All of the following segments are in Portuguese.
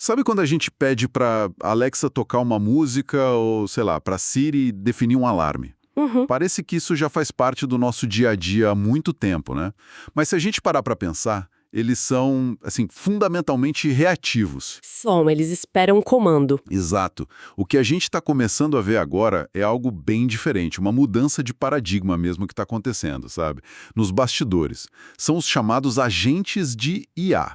Sabe quando a gente pede para Alexa tocar uma música ou, sei lá, para Siri definir um alarme? Uhum. Parece que isso já faz parte do nosso dia a dia há muito tempo, né? Mas se a gente parar para pensar, eles são, assim, fundamentalmente reativos. Eles esperam um comando. Exato. O que a gente está começando a ver agora é algo bem diferente, uma mudança de paradigma mesmo que está acontecendo, sabe? Nos bastidores. São os chamados agentes de IA.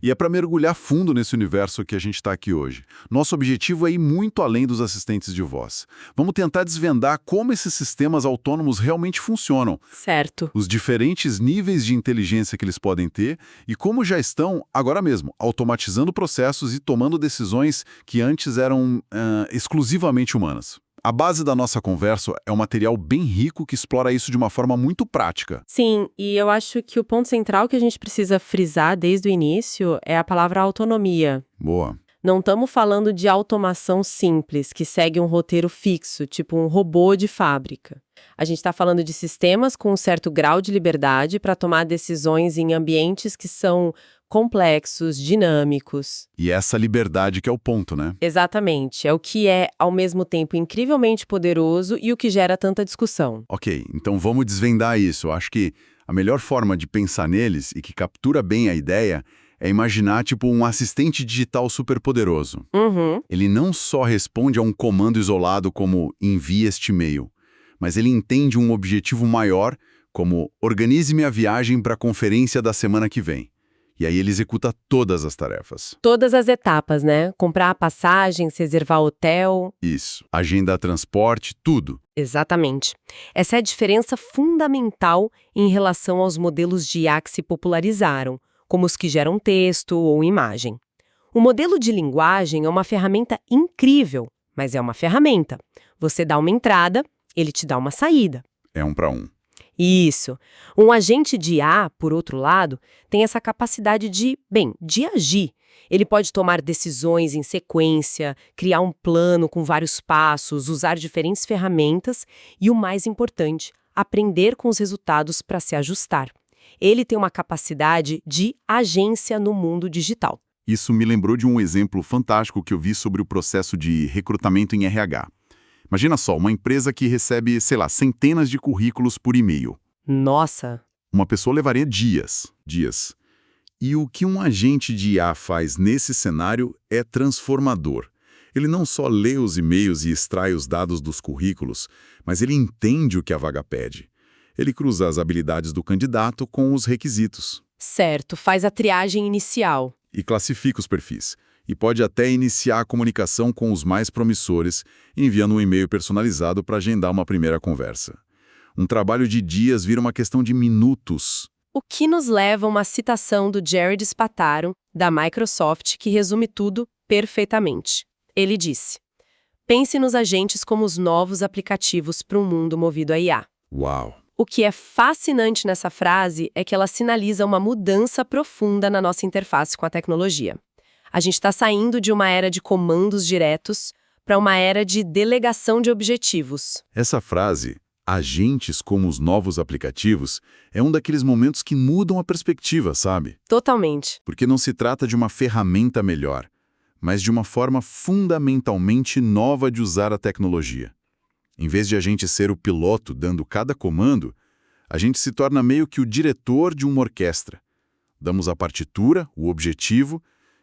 E é para mergulhar fundo nesse universo que a gente está aqui hoje. Nosso objetivo é ir muito além dos assistentes de voz. Vamos tentar desvendar como esses sistemas autônomos realmente funcionam, Certo. os diferentes níveis de inteligência que eles podem ter e como já estão, agora mesmo, automatizando processos e tomando decisões que antes eram exclusivamente humanas. A base da nossa conversa é um material bem rico que explora isso de uma forma muito prática. Sim, e eu acho que o ponto central que a gente precisa frisar desde o início é a palavra autonomia. Boa. Não estamos falando de automação simples, que segue um roteiro fixo, tipo um robô de fábrica. A gente está falando de sistemas com um certo grau de liberdade para tomar decisões em ambientes que são complexos, dinâmicos. E essa liberdade que é o ponto, né? Exatamente. É o que é, ao mesmo tempo, incrivelmente poderoso e o que gera tanta discussão. Ok, então vamos desvendar isso. Eu acho que a melhor forma de pensar neles e que captura bem a ideia é imaginar tipo um assistente digital superpoderoso. Uhum. Ele não só responde a um comando isolado como envie este e-mail, mas ele entende um objetivo maior como organize-me a viagem para a conferência da semana que vem. E aí ele executa todas as tarefas. Todas as etapas, né? Comprar a passagem, se reservar hotel. Isso. Agenda, transporte, tudo. Exatamente. Essa é a diferença fundamental em relação aos modelos de IA que se popularizaram, como os que geram texto ou imagem. O modelo de linguagem é uma ferramenta incrível, mas é uma ferramenta. Você dá uma entrada, ele te dá uma saída. É um para um. Isso. Um agente de IA, por outro lado, tem essa capacidade de agir. Ele pode tomar decisões em sequência, criar um plano com vários passos, usar diferentes ferramentas e, o mais importante, aprender com os resultados para se ajustar. Ele tem uma capacidade de agência no mundo digital. Isso me lembrou de um exemplo fantástico que eu vi sobre o processo de recrutamento em RH. Imagina só, uma empresa que recebe, sei lá, centenas de currículos por e-mail. Nossa! Uma pessoa levaria dias. E o que um agente de IA faz nesse cenário é transformador. Ele não só lê os e-mails e extrai os dados dos currículos, mas ele entende o que a vaga pede. Ele cruza as habilidades do candidato com os requisitos. Certo, faz a triagem inicial. E classifica os perfis. E pode até iniciar a comunicação com os mais promissores, enviando um e-mail personalizado para agendar uma primeira conversa. Um trabalho de dias vira uma questão de minutos. O que nos leva a uma citação do Jared Spataro, da Microsoft, que resume tudo perfeitamente. Ele disse: pense nos agentes como os novos aplicativos para um mundo movido a IA. Uau! O que é fascinante nessa frase é que ela sinaliza uma mudança profunda na nossa interface com a tecnologia. A gente está saindo de uma era de comandos diretos para uma era de delegação de objetivos. Essa frase, agentes como os novos aplicativos, é um daqueles momentos que mudam a perspectiva, sabe? Totalmente. Porque não se trata de uma ferramenta melhor, mas de uma forma fundamentalmente nova de usar a tecnologia. Em vez de a gente ser o piloto dando cada comando, a gente se torna meio que o diretor de uma orquestra. Damos a partitura, o objetivo,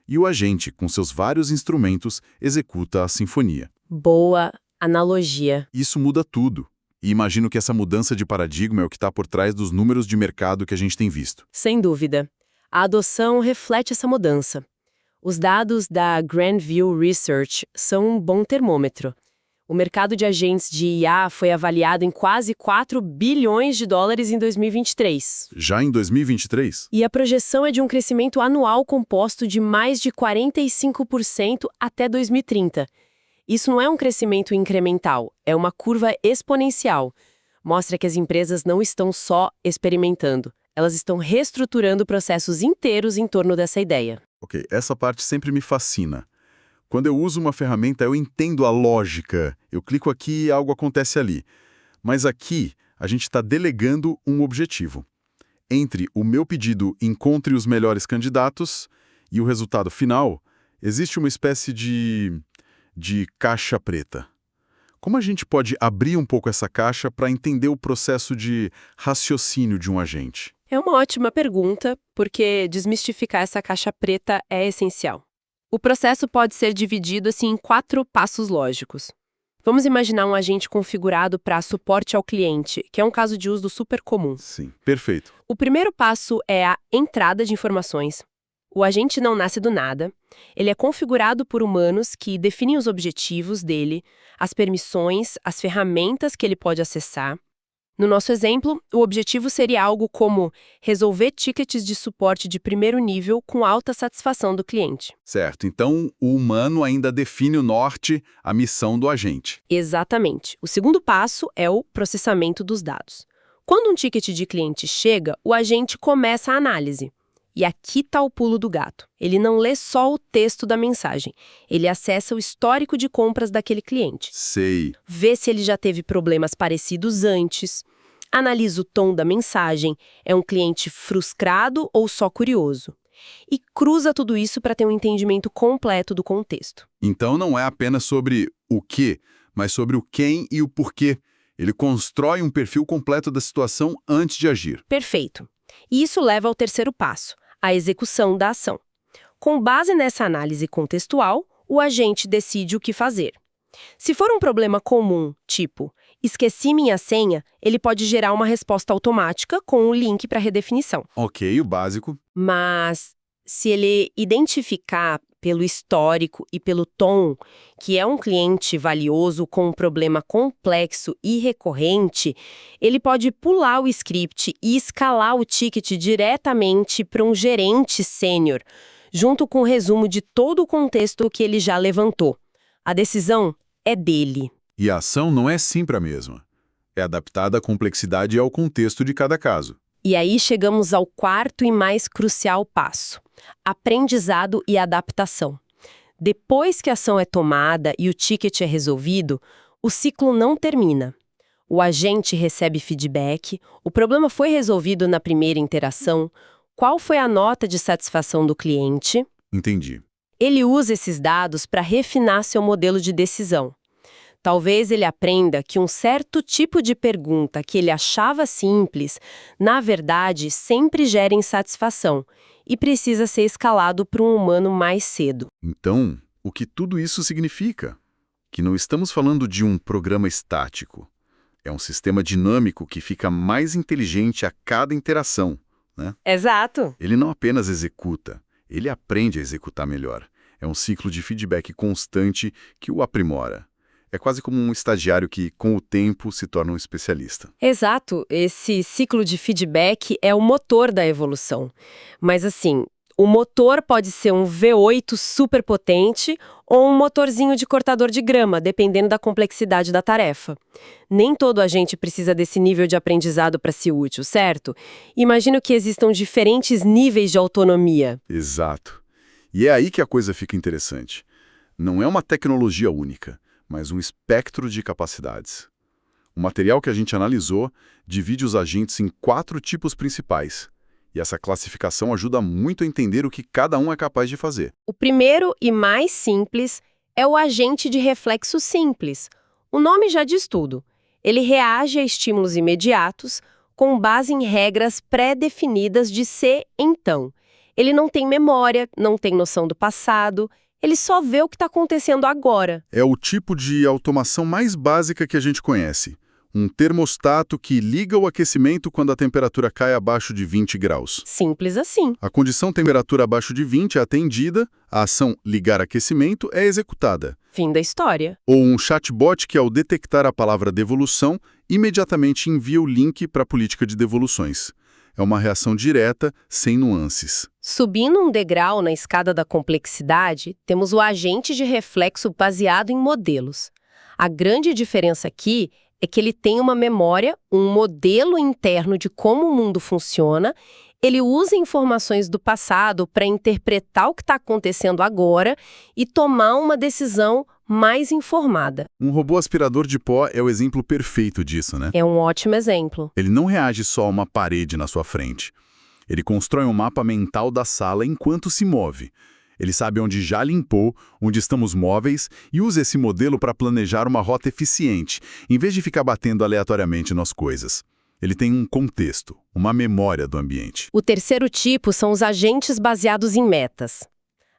e o agente, com seus vários instrumentos, executa a sinfonia. Boa analogia. Isso muda tudo. E imagino que essa mudança de paradigma é o que está por trás dos números de mercado que a gente tem visto. Sem dúvida. A adoção reflete essa mudança. Os dados da Grandview Research são um bom termômetro. O mercado de agentes de IA foi avaliado em quase 4 bilhões de dólares em 2023. Já em 2023? E a projeção é de um crescimento anual composto de mais de 45% até 2030. Isso não é um crescimento incremental, é uma curva exponencial. Mostra que as empresas não estão só experimentando, elas estão reestruturando processos inteiros em torno dessa ideia. Ok, essa parte sempre me fascina. Quando eu uso uma ferramenta, eu entendo a lógica. Eu clico aqui e algo acontece ali. Mas aqui, a gente está delegando um objetivo. Entre o meu pedido encontre os melhores candidatos e o resultado final, Existe uma espécie de caixa preta. Como a gente pode abrir um pouco essa caixa para entender o processo de raciocínio de um agente? É uma ótima pergunta, porque desmistificar essa caixa preta é essencial. O processo pode ser dividido assim em 4 passos lógicos. Vamos imaginar um agente configurado para suporte ao cliente, que é um caso de uso super comum. Sim, perfeito. O primeiro passo é a entrada de informações. O agente não nasce do nada. Ele é configurado por humanos que definem os objetivos dele, as permissões, as ferramentas que ele pode acessar. No nosso exemplo, o objetivo seria algo como resolver tickets de suporte de primeiro nível com alta satisfação do cliente. Certo, então o humano ainda define o norte, a missão do agente. Exatamente. O segundo passo é o processamento dos dados. Quando um ticket de cliente chega, o agente começa a análise. E aqui está o pulo do gato. Ele não lê só o texto da mensagem. Ele acessa o histórico de compras daquele cliente. Sei. Vê se ele já teve problemas parecidos antes. Analisa o tom da mensagem. É um cliente frustrado ou só curioso? E cruza tudo isso para ter um entendimento completo do contexto. Então não é apenas sobre o que, mas sobre o quem e o porquê. Ele constrói um perfil completo da situação antes de agir. Perfeito. E isso leva ao terceiro passo, a execução da ação. Com base nessa análise contextual, o agente decide o que fazer. Se for um problema comum, tipo, esqueci minha senha, ele pode gerar uma resposta automática com um link para redefinição. Ok, o básico. Mas se ele identificar pelo histórico e pelo tom que é um cliente valioso com um problema complexo e recorrente, ele pode pular o script e escalar o ticket diretamente para um gerente sênior, junto com o resumo de todo o contexto que ele já levantou. A decisão é dele. E a ação não é sempre a mesma. É adaptada à complexidade e ao contexto de cada caso. E aí chegamos ao quarto e mais crucial passo: aprendizado e adaptação. Depois que a ação é tomada e o ticket é resolvido, o ciclo não termina. O agente recebe feedback, o problema foi resolvido na primeira interação, qual foi a nota de satisfação do cliente? Entendi. Ele usa esses dados para refinar seu modelo de decisão. Talvez ele aprenda que um certo tipo de pergunta que ele achava simples, na verdade, sempre gera insatisfação e precisa ser escalado para um humano mais cedo. Então, o que tudo isso significa? Que não estamos falando de um programa estático. É um sistema dinâmico que fica mais inteligente a cada interação, né? Exato. Ele não apenas executa, ele aprende a executar melhor. É um ciclo de feedback constante que o aprimora. É quase como um estagiário que, com o tempo, se torna um especialista. Exato. Esse ciclo de feedback é o motor da evolução. Mas assim, o motor pode ser um V8 super potente ou um motorzinho de cortador de grama, dependendo da complexidade da tarefa. Nem todo agente precisa desse nível de aprendizado para ser útil, certo? Imagino que existam diferentes níveis de autonomia. Exato. E é aí que a coisa fica interessante. Não é uma tecnologia única, mas um espectro de capacidades. O material que a gente analisou divide os agentes em 4 tipos principais. E essa classificação ajuda muito a entender o que cada um é capaz de fazer. O primeiro e mais simples é o agente de reflexo simples. O nome já diz tudo. Ele reage a estímulos imediatos com base em regras pré-definidas de ser então. Ele não tem memória, não tem noção do passado, ele só vê o que está acontecendo agora. É o tipo de automação mais básica que a gente conhece. Um termostato que liga o aquecimento quando a temperatura cai abaixo de 20 graus. Simples assim. A condição temperatura abaixo de 20 é atendida, a ação ligar aquecimento é executada. Fim da história. Ou um chatbot que, ao detectar a palavra devolução, imediatamente envia o link para a política de devoluções. É uma reação direta, sem nuances. Subindo um degrau na escada da complexidade, temos o agente de reflexo baseado em modelos. A grande diferença aqui é que ele tem uma memória, um modelo interno de como o mundo funciona, ele usa informações do passado para interpretar o que está acontecendo agora e tomar uma decisão mais informada. Um robô aspirador de pó é o exemplo perfeito disso, né? É um ótimo exemplo. Ele não reage só a uma parede na sua frente. Ele constrói um mapa mental da sala enquanto se move. Ele sabe onde já limpou, onde estamos móveis e usa esse modelo para planejar uma rota eficiente, em vez de ficar batendo aleatoriamente nas coisas. Ele tem um contexto, uma memória do ambiente. O terceiro tipo são os agentes baseados em metas.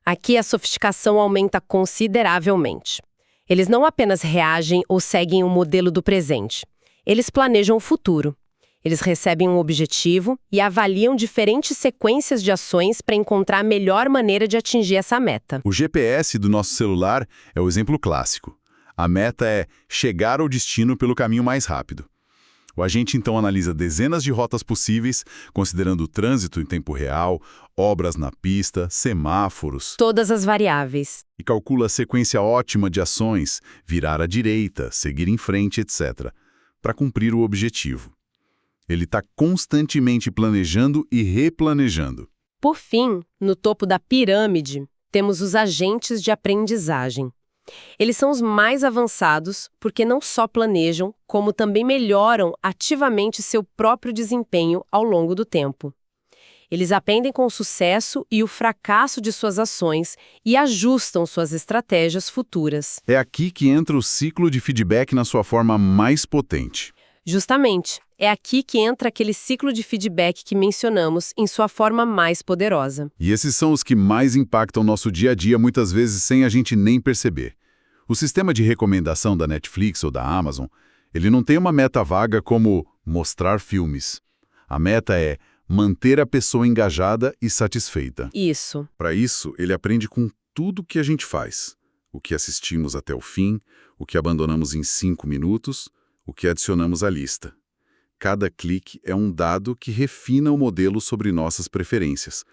Aqui a sofisticação aumenta consideravelmente. Eles não apenas reagem ou seguem o modelo do presente. Eles planejam o futuro. Eles recebem um objetivo e avaliam diferentes sequências de ações para encontrar a melhor maneira de atingir essa meta. O GPS do nosso celular é o exemplo clássico. A meta é chegar ao destino pelo caminho mais rápido. O agente então analisa dezenas de rotas possíveis, considerando o trânsito em tempo real, obras na pista, semáforos. Todas as variáveis. E calcula a sequência ótima de ações, virar à direita, seguir em frente, etc., para cumprir o objetivo. Ele está constantemente planejando e replanejando. Por fim, no topo da pirâmide, temos os agentes de aprendizagem. Eles são os mais avançados porque não só planejam, como também melhoram ativamente seu próprio desempenho ao longo do tempo. Eles aprendem com o sucesso e o fracasso de suas ações e ajustam suas estratégias futuras. É aqui que entra o ciclo de feedback na sua forma mais potente. Justamente, é aqui que entra aquele ciclo de feedback que mencionamos em sua forma mais poderosa. E esses são os que mais impactam nosso dia a dia, muitas vezes sem a gente nem perceber. O sistema de recomendação da Netflix ou da Amazon, ele não tem uma meta vaga como mostrar filmes. A meta é manter a pessoa engajada e satisfeita. Isso. Para isso, ele aprende com tudo que a gente faz. O que assistimos até o fim, o que abandonamos em 5 minutos, o que adicionamos à lista. Cada clique é um dado que refina o modelo sobre nossas preferências,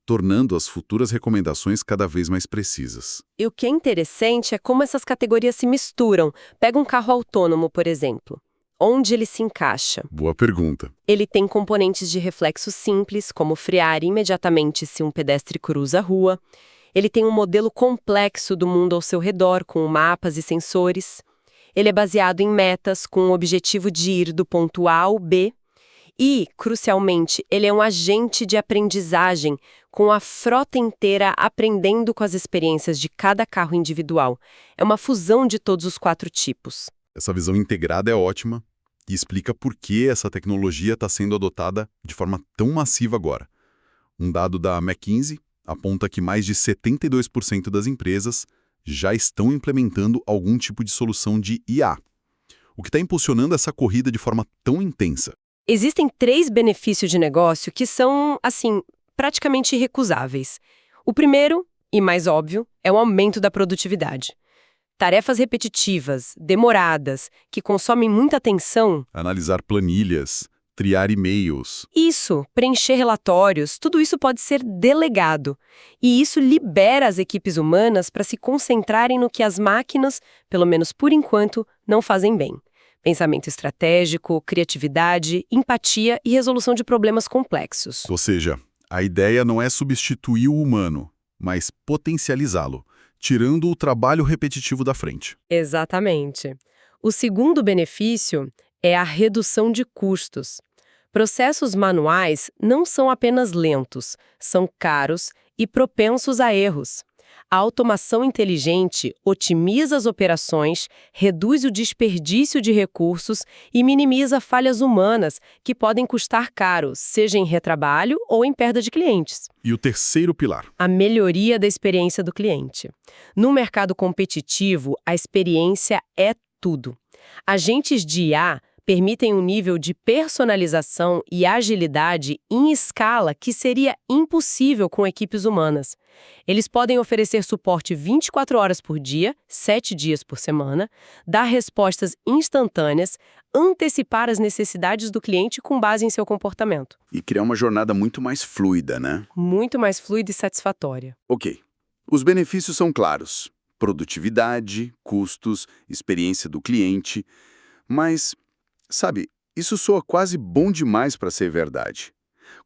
tornando as futuras recomendações cada vez mais precisas. E o que é interessante é como essas categorias se misturam. Pega um carro autônomo, por exemplo. Onde ele se encaixa? Boa pergunta. Ele tem componentes de reflexo simples, como frear imediatamente se um pedestre cruza a rua. Ele tem um modelo complexo do mundo ao seu redor, com mapas e sensores. Ele é baseado em metas, com o objetivo de ir do ponto A ao B. E, crucialmente, ele é um agente de aprendizagem, com a frota inteira aprendendo com as experiências de cada carro individual. É uma fusão de todos os 4 tipos. Essa visão integrada é ótima e explica por que essa tecnologia está sendo adotada de forma tão massiva agora. Um dado da McKinsey aponta que mais de 72% das empresas já estão implementando algum tipo de solução de IA. O que está impulsionando essa corrida de forma tão intensa? Existem 3 benefícios de negócio que são, assim, praticamente irrecusáveis. O primeiro, e mais óbvio, é o aumento da produtividade. Tarefas repetitivas, demoradas, que consomem muita atenção. Analisar planilhas, triar e-mails. Isso, preencher relatórios, tudo isso pode ser delegado. E isso libera as equipes humanas para se concentrarem no que as máquinas, pelo menos por enquanto, não fazem bem. Pensamento estratégico, criatividade, empatia e resolução de problemas complexos. Ou seja, a ideia não é substituir o humano, mas potencializá-lo, tirando o trabalho repetitivo da frente. Exatamente. O segundo benefício é a redução de custos. Processos manuais não são apenas lentos, são caros e propensos a erros. A automação inteligente otimiza as operações, reduz o desperdício de recursos e minimiza falhas humanas, que podem custar caro, seja em retrabalho ou em perda de clientes. E o terceiro pilar? A melhoria da experiência do cliente. No mercado competitivo, a experiência é tudo. Agentes de IA permitem um nível de personalização e agilidade em escala que seria impossível com equipes humanas. Eles podem oferecer suporte 24 horas por dia, 7 dias por semana, dar respostas instantâneas, antecipar as necessidades do cliente com base em seu comportamento. E criar uma jornada muito mais fluida, né? Muito mais fluida e satisfatória. Ok. Os benefícios são claros. Produtividade, custos, experiência do cliente. Mas, sabe, isso soa quase bom demais para ser verdade.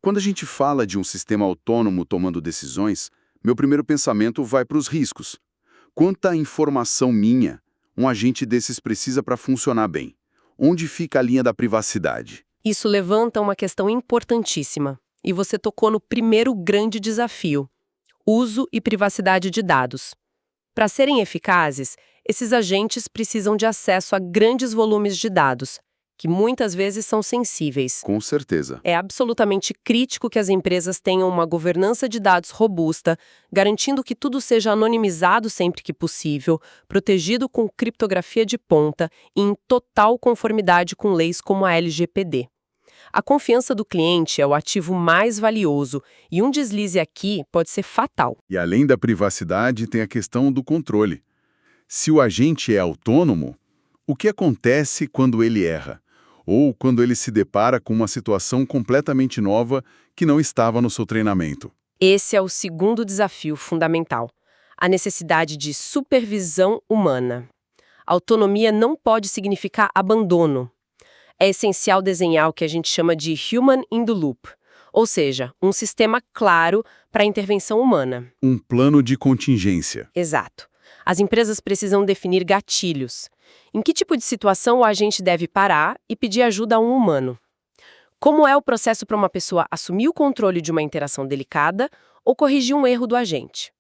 Quando a gente fala de um sistema autônomo tomando decisões, meu primeiro pensamento vai para os riscos. Quanta informação minha um agente desses precisa para funcionar bem? Onde fica a linha da privacidade? Isso levanta uma questão importantíssima. E você tocou no primeiro grande desafio: uso e privacidade de dados. Para serem eficazes, esses agentes precisam de acesso a grandes volumes de dados, que muitas vezes são sensíveis. Com certeza. É absolutamente crítico que as empresas tenham uma governança de dados robusta, garantindo que tudo seja anonimizado sempre que possível, protegido com criptografia de ponta e em total conformidade com leis como a LGPD. A confiança do cliente é o ativo mais valioso e um deslize aqui pode ser fatal. E além da privacidade, tem a questão do controle. Se o agente é autônomo, o que acontece quando ele erra? Ou quando ele se depara com uma situação completamente nova que não estava no seu treinamento? Esse é o segundo desafio fundamental: a necessidade de supervisão humana. Autonomia não pode significar abandono. É essencial desenhar o que a gente chama de human in the loop, ou seja, um sistema claro para a intervenção humana. Um plano de contingência. Exato. As empresas precisam definir gatilhos. Em que tipo de situação o agente deve parar e pedir ajuda a um humano? Como é o processo para uma pessoa assumir o controle de uma interação delicada ou corrigir um erro do agente?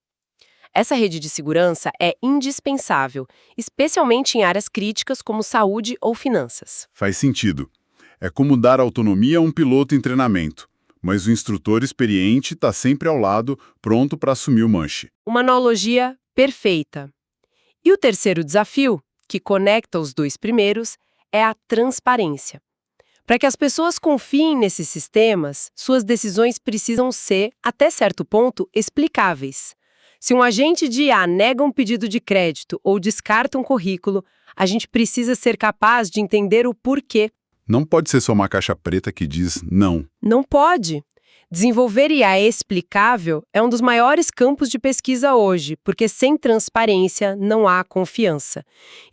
Essa rede de segurança é indispensável, especialmente em áreas críticas como saúde ou finanças. Faz sentido. É como dar autonomia a um piloto em treinamento, mas o instrutor experiente está sempre ao lado, pronto para assumir o manche. Uma analogia perfeita. E o terceiro desafio, que conecta os dois primeiros, é a transparência. Para que as pessoas confiem nesses sistemas, suas decisões precisam ser, até certo ponto, explicáveis. Se um agente de IA nega um pedido de crédito ou descarta um currículo, a gente precisa ser capaz de entender o porquê. Não pode ser só uma caixa preta que diz não. Não pode. Desenvolver IA explicável é um dos maiores campos de pesquisa hoje, porque sem transparência não há confiança.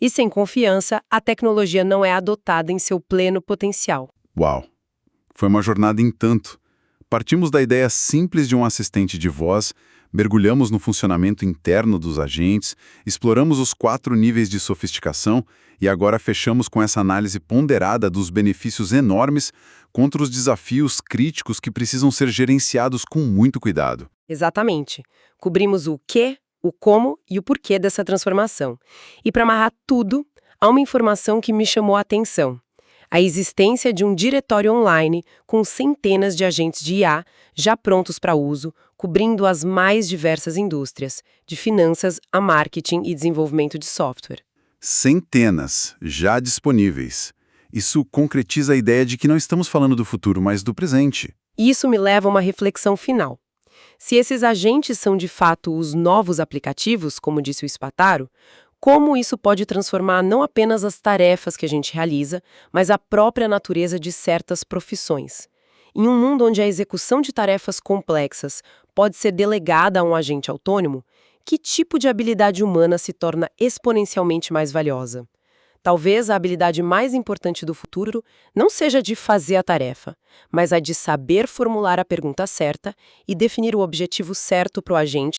E sem confiança, a tecnologia não é adotada em seu pleno potencial. Uau! Foi uma jornada em tanto. Partimos da ideia simples de um assistente de voz, mergulhamos no funcionamento interno dos agentes, exploramos os 4 níveis de sofisticação e agora fechamos com essa análise ponderada dos benefícios enormes contra os desafios críticos que precisam ser gerenciados com muito cuidado. Exatamente. Cobrimos o quê, o como e o porquê dessa transformação. E para amarrar tudo, há uma informação que me chamou a atenção: a existência de um diretório online com centenas de agentes de IA já prontos para uso, cobrindo as mais diversas indústrias, de finanças a marketing e desenvolvimento de software. Centenas já disponíveis. Isso concretiza a ideia de que não estamos falando do futuro, mas do presente. Isso me leva a uma reflexão final. Se esses agentes são de fato os novos aplicativos, como disse o Spataro, como isso pode transformar não apenas as tarefas que a gente realiza, mas a própria natureza de certas profissões? Em um mundo onde a execução de tarefas complexas pode ser delegada a um agente autônomo, que tipo de habilidade humana se torna exponencialmente mais valiosa? Talvez a habilidade mais importante do futuro não seja de fazer a tarefa, mas a de saber formular a pergunta certa e definir o objetivo certo para o agente